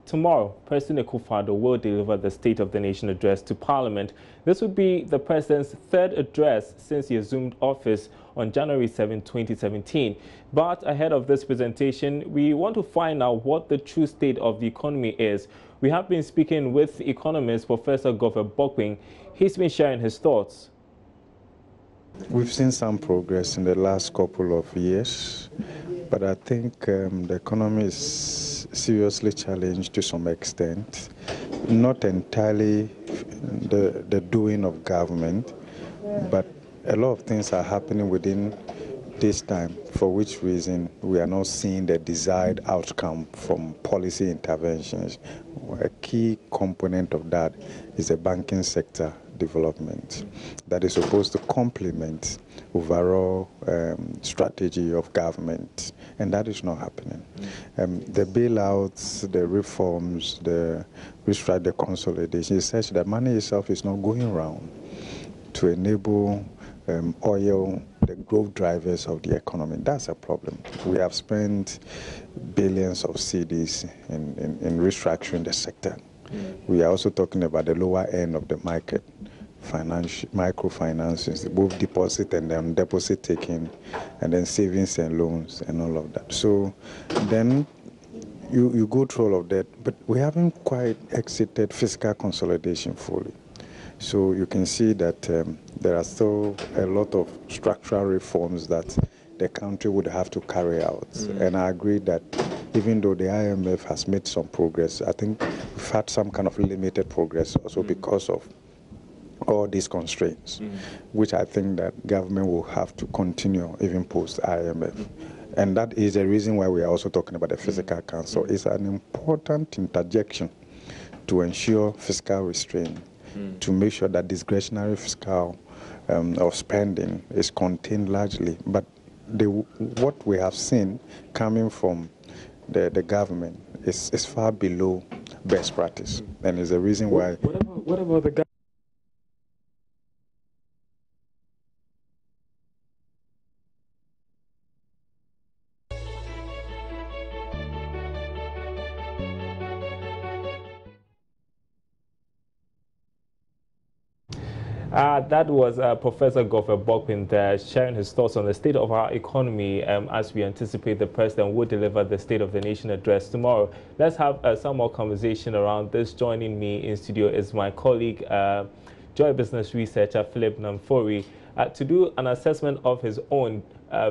Tomorrow, President Akufo-Addo will deliver the State of the Nation address to Parliament. This would be the president's third address since he assumed office on January 7, 2017. But ahead of this presentation, we want to find out what the true state of the economy is. We have been speaking with economist Professor Godfrey Bokwin. He's been sharing his thoughts. We've seen some progress in the last couple of years, but I think the economy is seriously challenged to some extent. Not entirely the doing of government, but a lot of things are happening within this time, for which reason we are not seeing the desired outcome from policy interventions. A key component of that is the banking sector development that is supposed to complement overall strategy of government, and that is not happening. The bailouts, the reforms, the restructure, the consolidation is such that money itself is not going around to enable oil the growth drivers of the economy. That's a problem. We have spent billions of cedis in restructuring the sector. We are also talking about the lower end of the market, microfinances, both deposit and then deposit taking, and then savings and loans and all of that. So then you go through all of that, but we haven't quite exited fiscal consolidation fully. So you can see that there are still a lot of structural reforms that the country would have to carry out. And I agree that even though the IMF has made some progress, I think we've had some kind of limited progress also because of all these constraints, which I think that government will have to continue even post IMF. And that is the reason why we are also talking about the Fiscal Council. It's an important interjection to ensure fiscal restraint, to make sure that discretionary fiscal or spending is contained largely. But what we have seen coming from the government is far below best practice, and is the reason why. What about the government? That was Professor Godfrey Bokwin there sharing his thoughts on the state of our economy as we anticipate the president will deliver the State of the Nation address tomorrow. Let's have some more conversation around this. Joining me in studio is my colleague, Joy Business researcher Philip Namfori, to do an assessment of his own.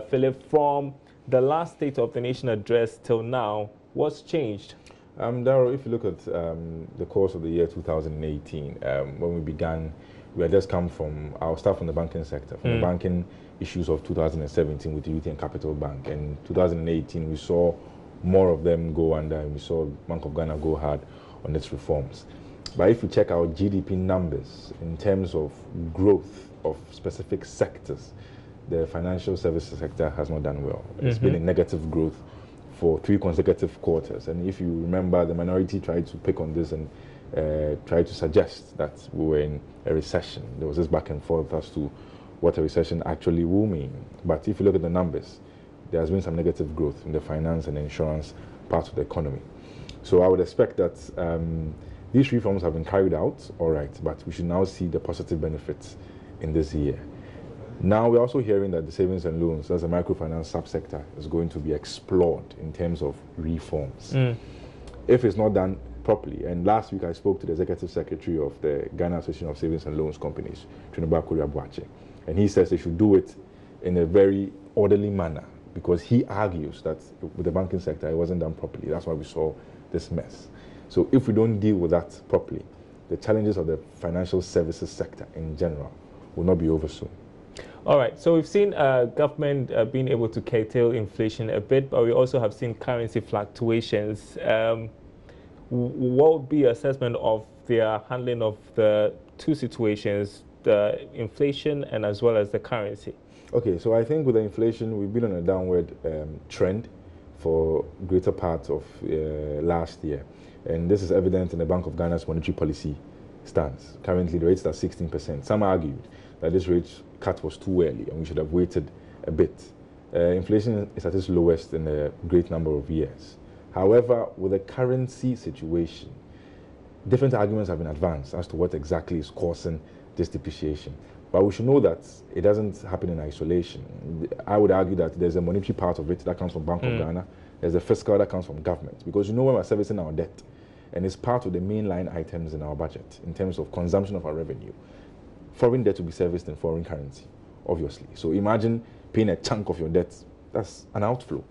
Philip, from the last State of the Nation address till now, what's changed? Daryl, if you look at the course of the year 2018, when we began, we had just come from our staff from the banking sector, from the banking issues of 2017 with the Youth and Capital Bank. And 2018, we saw more of them go under, and we saw Bank of Ghana go hard on its reforms. But if you check our GDP numbers in terms of growth of specific sectors, the financial services sector has not done well. It's been in negative growth for 3 consecutive quarters. And if you remember, the minority tried to pick on this and tried to suggest that we were in a recession. There was this back and forth as to what a recession actually will mean. But if you look at the numbers, there has been some negative growth in the finance and insurance part of the economy. So I would expect that these reforms have been carried out, all right, but we should now see the positive benefits in this year. Now we're also hearing that the savings and loans, as a microfinance subsector, is going to be explored in terms of reforms. If it's not done properly, and last week I spoke to the Executive Secretary of the Ghana Association of Savings and Loans Companies, Trinidad Kuriabuache, and he says they should do it in a very orderly manner, because he argues that with the banking sector, it wasn't done properly. That's why we saw this mess. So if we don't deal with that properly, the challenges of the financial services sector in general will not be over soon. All right, so we've seen government being able to curtail inflation a bit, but we also have seen currency fluctuations. What would be your assessment of their handling of the two situations, the inflation and as well as the currency? Okay, so I think with the inflation, we've been on a downward trend for greater part of last year. And this is evident in the Bank of Ghana's monetary policy stance. Currently, the rate is at 16%. Some argued that this rate cut was too early and we should have waited a bit. Inflation is at its lowest in a great number of years. However, with the currency situation, different arguments have been advanced as to what exactly is causing this depreciation. But we should know that it doesn't happen in isolation. I would argue that there's a monetary part of it that comes from Bank of Ghana. There's a fiscal that comes from government. Because when we're servicing our debt, and it's part of the mainline items in our budget in terms of consumption of our revenue, foreign debt will be serviced in foreign currency, obviously. So imagine paying a chunk of your debt. That's an outflow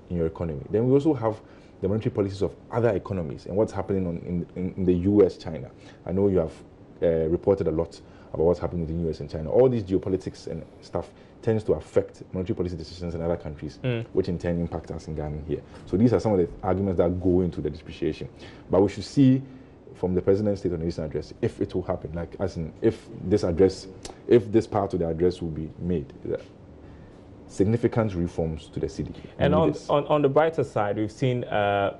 in your economy. Then we also have the monetary policies of other economies and what's happening in the US, China. I know you have reported a lot about what's happening in the US and China. All these geopolitics and stuff tends to affect monetary policy decisions in other countries, which in turn impact us in Ghana here. So these are some of the arguments that go into the depreciation. But we should see from the President's State of the Nation address if it will happen, like as in if this part of the address will be made. Significant reforms to the city. And on the brighter side, we've seen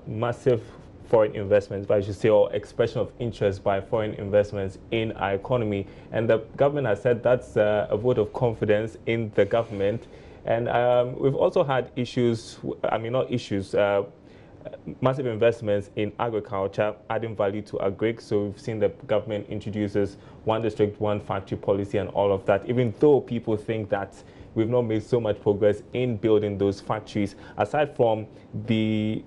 massive foreign investments, but I should say, or expression of interest by foreign investments in our economy. And the government has said that's a vote of confidence in the government. And we've also had issues, massive investments in agriculture, adding value to agric. So we've seen the government introduces one district, one factory policy and all of that, even though people think that we've not made so much progress in building those factories. Aside from the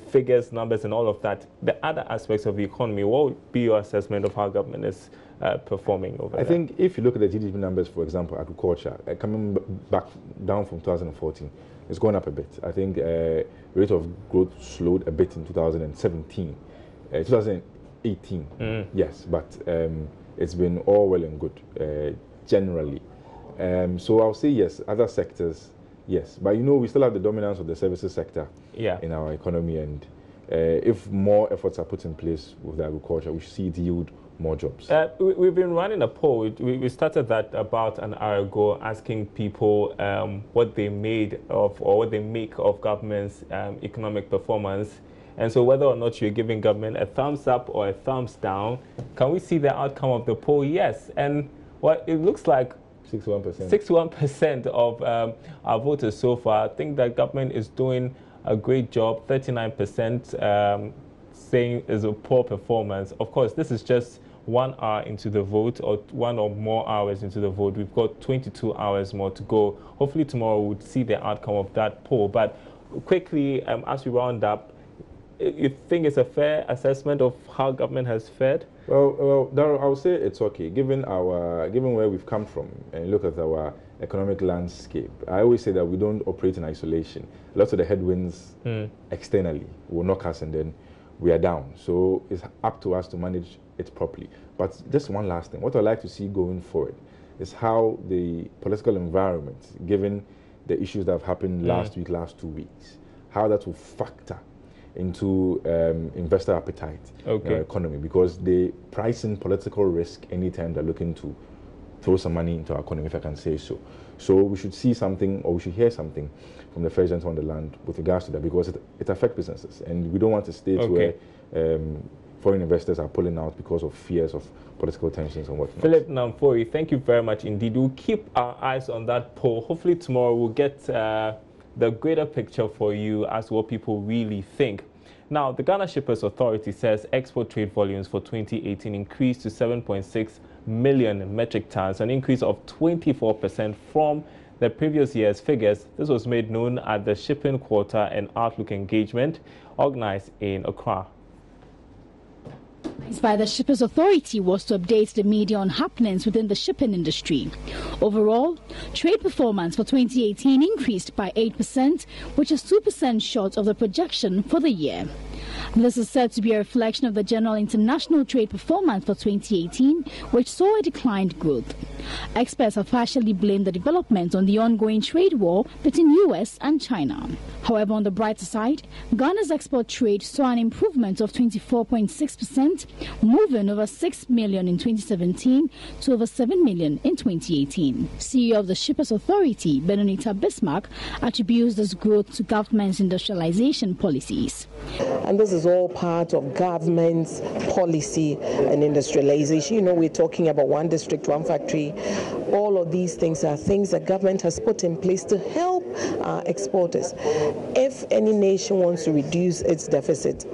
figures, numbers, and all of that, the other aspects of the economy, what would be your assessment of how government is performing over there? I think if you look at the GDP numbers, for example, agriculture, coming back down from 2014, it's gone up a bit. I think rate of growth slowed a bit in 2017, 2018, yes, but it's been all well and good generally. So I'll say yes, other sectors, yes. But we still have the dominance of the services sector in our economy. And if more efforts are put in place with the agriculture, we should see it yield more jobs. We've been running a poll. We started that about an hour ago, asking people what they made of or what they make of government's economic performance. And so whether or not you're giving government a thumbs up or a thumbs down, can we see the outcome of the poll? Yes. And what it looks like 61% of our voters so far think that government is doing a great job. 39% saying is a poor performance. Of course, this is just 1 hour into the vote, or 1 or more hours into the vote. We've got 22 hours more to go. Hopefully tomorrow we'll see the outcome of that poll. But quickly, as we round up, you think it's a fair assessment of how government has fared? Well, Darryl, I would say it's okay, given where we've come from and look at our economic landscape. I always say that we don't operate in isolation. Lots of the headwinds externally will knock us and then we are down. So it's up to us to manage it properly. But just one last thing. What I'd like to see going forward is how the political environment, given the issues that have happened last 2 weeks, how that will factor into investor appetite in our economy, because they price in political risk anytime they're looking to throw some money into our economy, if I can say so. So we should see something, or we should hear something from the first gentleman on the land with regards to that, because it affects businesses, and we don't want a state where foreign investors are pulling out because of fears of political tensions and whatnot. Philip Namfori, thank you very much indeed. We'll keep our eyes on that poll. Hopefully tomorrow we'll get the greater picture for you as to what people really think. Now, the Ghana Shippers Authority says export trade volumes for 2018 increased to 7.6 million metric tons, an increase of 24% from the previous year's figures. This was made known at the Shipping Quarter and Outlook engagement organized in Accra. By the Shippers Authority was to update the media on happenings within the shipping industry. Overall, trade performance for 2018 increased by 8%, which is 2% short of the projection for the year. This is said to be a reflection of the general international trade performance for 2018, which saw a declined growth. Experts have partially blamed the development on the ongoing trade war between US and China. However, on the brighter side, Ghana's export trade saw an improvement of 24.6%, moving over 6 million in 2017 to over 7 million in 2018. CEO of the Shippers Authority, Benonita Bismarck, attributes this growth to government's industrialization policies. And this is is all part of government's policy and industrialization. You know, we're talking about one district, one factory. All of these things are things that government has put in place to help exporters. If any nation wants to reduce its deficit,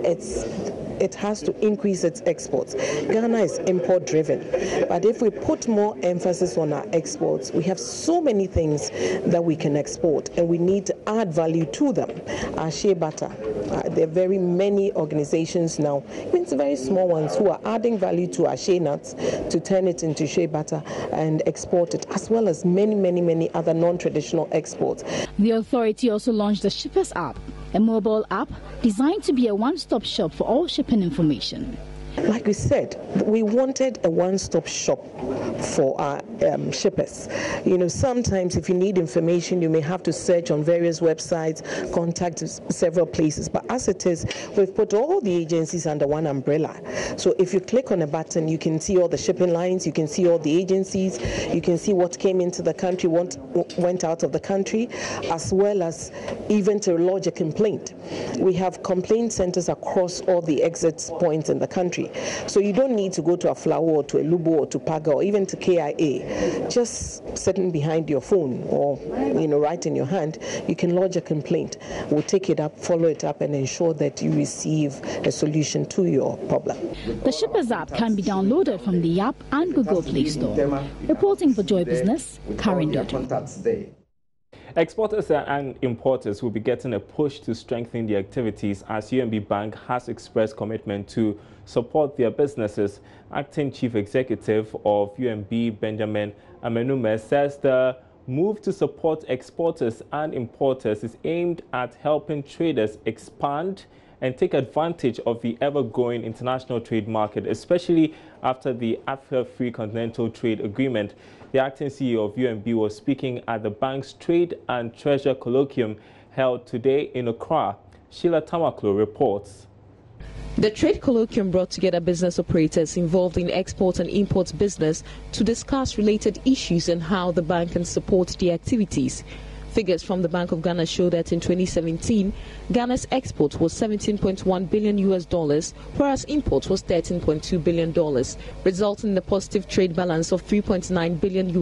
it has to increase its exports. Ghana is import driven, but if we put more emphasis on our exports, we have so many things that we can export, and we need to add value to them. Our shea butter, there are very many organizations now, even very small ones, who are adding value to our shea nuts to turn it into shea butter and export it, as well as many other non-traditional exports. The authority also launched the Shippers app, a mobile app designed to be a one-stop shop for all shipping information. Like we said, we wanted a one-stop shop for our shippers. You know, sometimes if you need information, you may have to search on various websites, contact several places. But as it is, we've put all the agencies under one umbrella. So if you click on a button, you can see all the shipping lines, you can see all the agencies, you can see what came into the country, what went out of the country, as well as even to lodge a complaint. We have complaint centers across all the exit points in the country. So you don't need to go to a Flower or to a Lubo or to Paga or even to KIA. Just sitting behind your phone or, right in your hand, you can lodge a complaint. We'll take it up, follow it up, and ensure that you receive a solution to your problem. The Shippers app can be downloaded from the app and Google Play Store. Reporting for Joy Business, Karen Dodo. Exporters and importers will be getting a push to strengthen their activities as UMB Bank has expressed commitment to support their businesses. Acting Chief Executive of UMB, Benjamin Amenume, says the move to support exporters and importers is aimed at helping traders expand and take advantage of the ever-growing international trade market, especially after the Africa Free Continental Trade Agreement. The acting CEO of UMB was speaking at the bank's Trade and Treasure Colloquium held today in Accra. Sheila Tamaklo reports. The Trade Colloquium brought together business operators involved in export and import business to discuss related issues and how the bank can support their activities. Figures from the Bank of Ghana show that in 2017, Ghana's export was $17.1 billion, whereas import was $13.2 billion, resulting in a positive trade balance of $3.9 billion.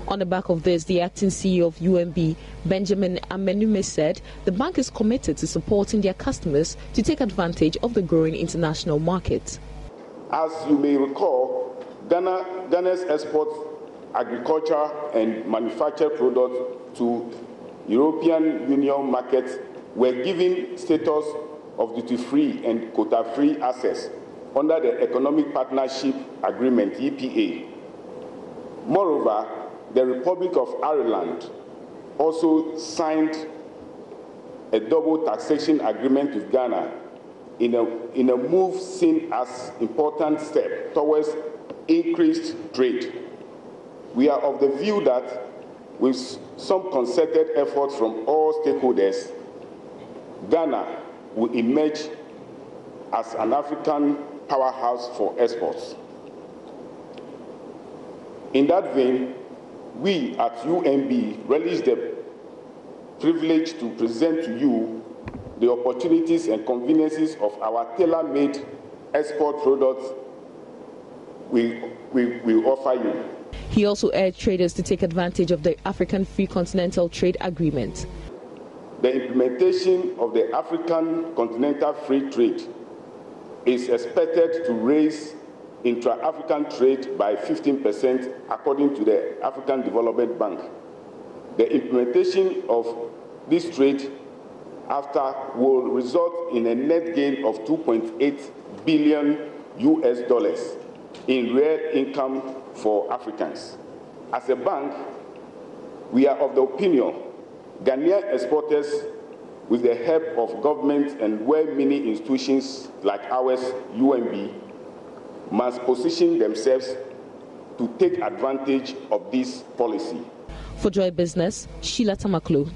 On the back of this, the acting CEO of UMB, Benjamin Amenume, said the bank is committed to supporting their customers to take advantage of the growing international market. As you may recall, Ghana's exports agriculture and manufactured products to European Union markets were given status of duty-free and quota-free access under the Economic Partnership Agreement, EPA. Moreover, the Republic of Ireland also signed a double taxation agreement with Ghana in a move seen as important step towards increased trade. We are of the view that with some concerted efforts from all stakeholders, Ghana will emerge as an African powerhouse for exports. In that vein, we at UMB relish the privilege to present to you the opportunities and conveniences of our tailor-made export products we offer you. He also urged traders to take advantage of the African Free Continental Trade Agreement. The implementation of the African Continental Free Trade is expected to raise intra-African trade by 15% according to the African Development Bank. The implementation of this trade after will result in a net gain of $2.8 billion in real income for Africans. As a bank, we are of the opinion Ghanaian exporters, with the help of government and well-meaning institutions like ours, UMB, must position themselves to take advantage of this policy. For Joy Business, Sheila Tamaklo.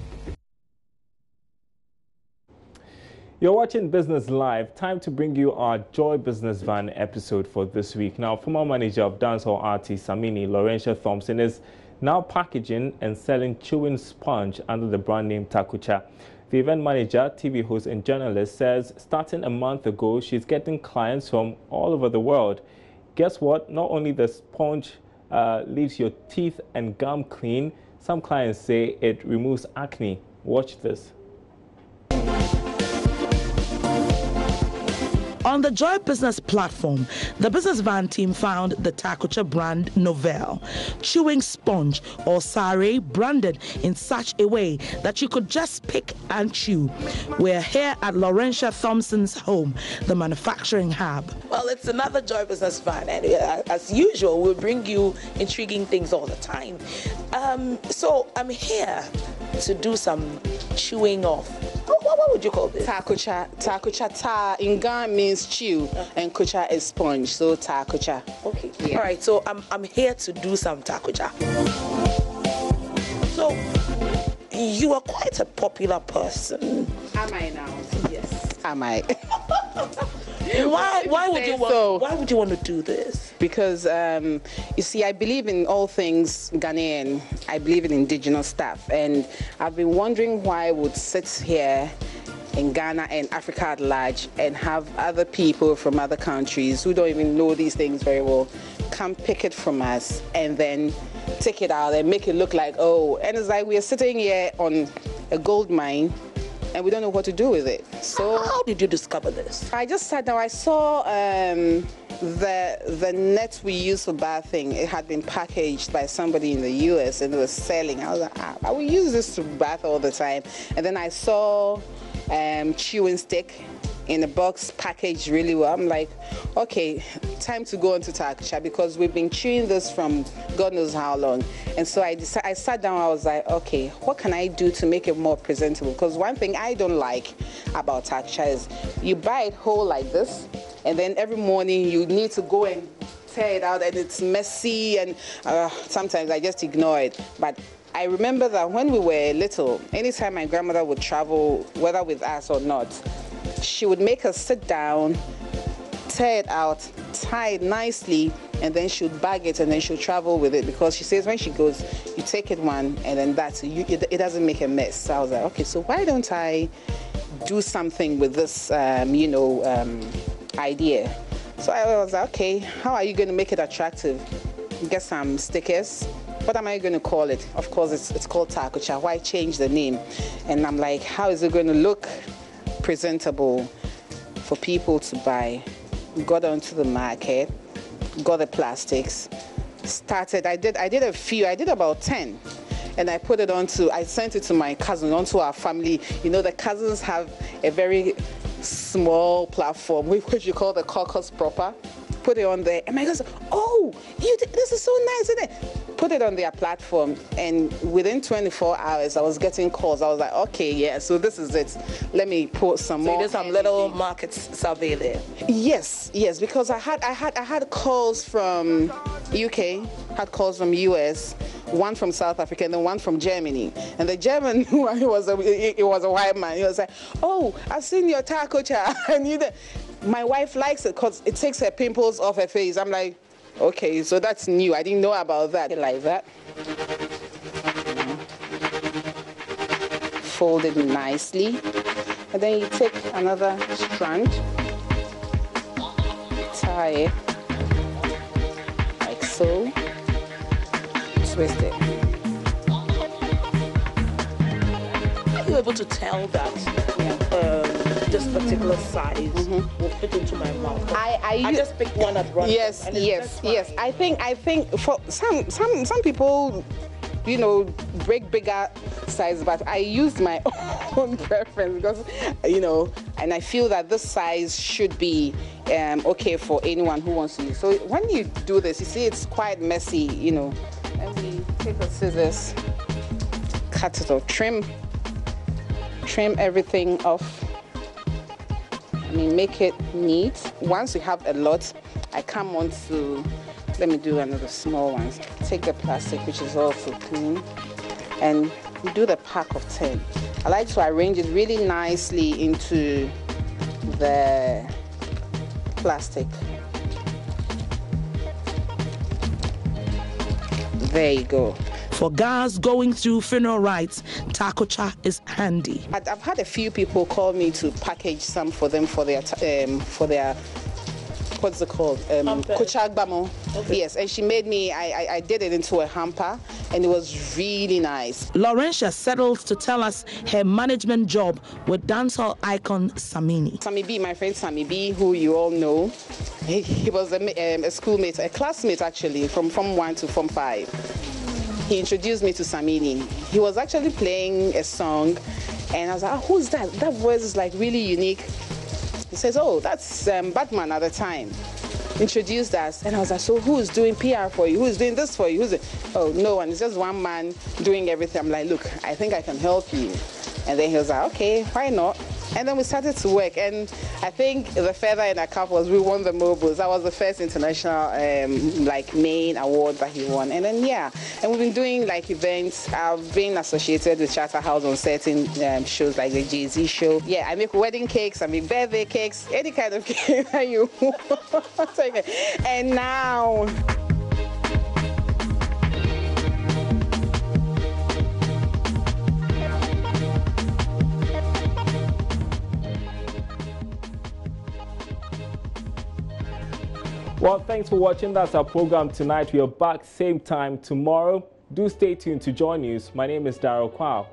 You're watching Business Live. Time to bring you our Joy Business Van episode for this week. Now, former manager of dancehall artist Samini, Laurentia Thompson, is now packaging and selling chewing sponge under the brand name Takucha. The event manager, TV host and journalist says starting a month ago, she's getting clients from all over the world. Guess what? Not only the sponge leaves your teeth and gum clean, some clients say it removes acne. Watch this. On the Joy Business platform, the Business Van team found the Takucha brand Novel chewing sponge or sare branded in such a way that you could just pick and chew. We're here at Laurentia Thompson's home, the manufacturing hub. Well, it's another Joy Business Van, and as usual, we'll bring you intriguing things all the time. So I'm here to do some chewing off. What would you call this? Takucha. Takucha ta in Ghana means chew, and kucha is sponge, so takucha. Okay. Yeah. All right. So I'm here to do some takucha. So you are quite a popular person. Am I now? Yes. Am I? Why would you want to do this? Because you see, I believe in all things Ghanaian. I believe in indigenous stuff, and I've been wondering why I would sit here in Ghana and Africa at large and have other people from other countries who don't even know these things very well come pick it from us and then take it out and make it look like, oh, and it's like we're sitting here on a gold mine and we don't know what to do with it. So how did you discover this? I just sat down. I saw the net we use for bathing. It had been packaged by somebody in the US and it was selling. I was like, I will use this to bath all the time. And then I saw chewing stick in a box packaged really well. I'm like, okay, time to go into Takucha because we've been chewing this from God knows how long. And so I sat down, I was like, okay, what can I do to make it more presentable? Because one thing I don't like about Takucha is you buy it whole like this, and then every morning you need to go and tear it out and it's messy, and sometimes I just ignore it. But I remember that when we were little, anytime my grandmother would travel, whether with us or not, she would make us sit down, tear it out, tie it nicely, and then she would bag it and then she'll travel with it because she says when she goes, you take it one and then that's it doesn't make a mess. So I was like, okay, so why don't I do something with this, idea? So I was like, okay, how are you going to make it attractive? Get some stickers. What am I going to call it? Of course, it's called Takucha. Why change the name? And I'm like, how is it going to look presentable for people to buy? Got onto the market, got the plastics, started. I did about 10, and I sent it to my cousin, onto our family. You know, the cousins have a very small platform, which you call the caucus proper. Put it on there, and my cousin, oh, this is so nice, isn't it? Put it on their platform, and within 24 hours, I was getting calls. I was like, okay, yeah, so this is it. Let me put some more. So there's some little market survey there. Yes, because I had calls from UK, had calls from US, one from South Africa, and then one from Germany. And the German, it was a white man. He was like, oh, I've seen your Takucha, and my wife likes it because it takes her pimples off her face. I'm like, okay, so that's new. I didn't know about that. Like that. Fold it nicely. And then you take another strand, tie it like so, twist it. Are you able to tell that this particular size will fit into my mouth? I just picked one at random. Yes. I think for some people, break bigger size, but I used my own preference because, and I feel that this size should be okay for anyone who wants to use. So when you do this, you see it's quite messy, and we take the scissors, cut it off, trim everything off. Make it neat. Once you have a lot, I come on to, let me do another small one. Take the plastic, which is also clean, and we do the pack of 10. I like to arrange it really nicely into the plastic. There you go. For guys going through funeral rites, takocha is handy. I've had a few people call me to package some for them for their what's it called? Kochagbamo. Okay. Yes, and she made me, I did it into a hamper, and it was really nice. Laurentia settles to tell us her management job with dancehall icon Samini. Sammy B, my friend Sammy B, who you all know, he was a schoolmate, a classmate actually, from Form 1 to Form 5. He introduced me to Samini. He was actually playing a song, and I was like, oh, who's that? That voice is like really unique. He says, oh, that's Batman at the time. Introduced us, and I was like, so who's doing PR for you? Who's doing this for you? Oh, no one. It's just one man doing everything. I'm like, look, I think I can help you. And then he was like, okay, why not? And then we started to work, and I think the feather in our cap was we won the mobiles. That was the first international main award that he won. And then and we've been doing like events. I've been associated with Charterhouse on certain shows like the Jay-Z show. Yeah, I make wedding cakes, I make birthday cakes, any kind of cake that you want. And now well, thanks for watching. That's our program tonight. We are back same time tomorrow. Do stay tuned to JoyNews. My name is Daryl Kwao.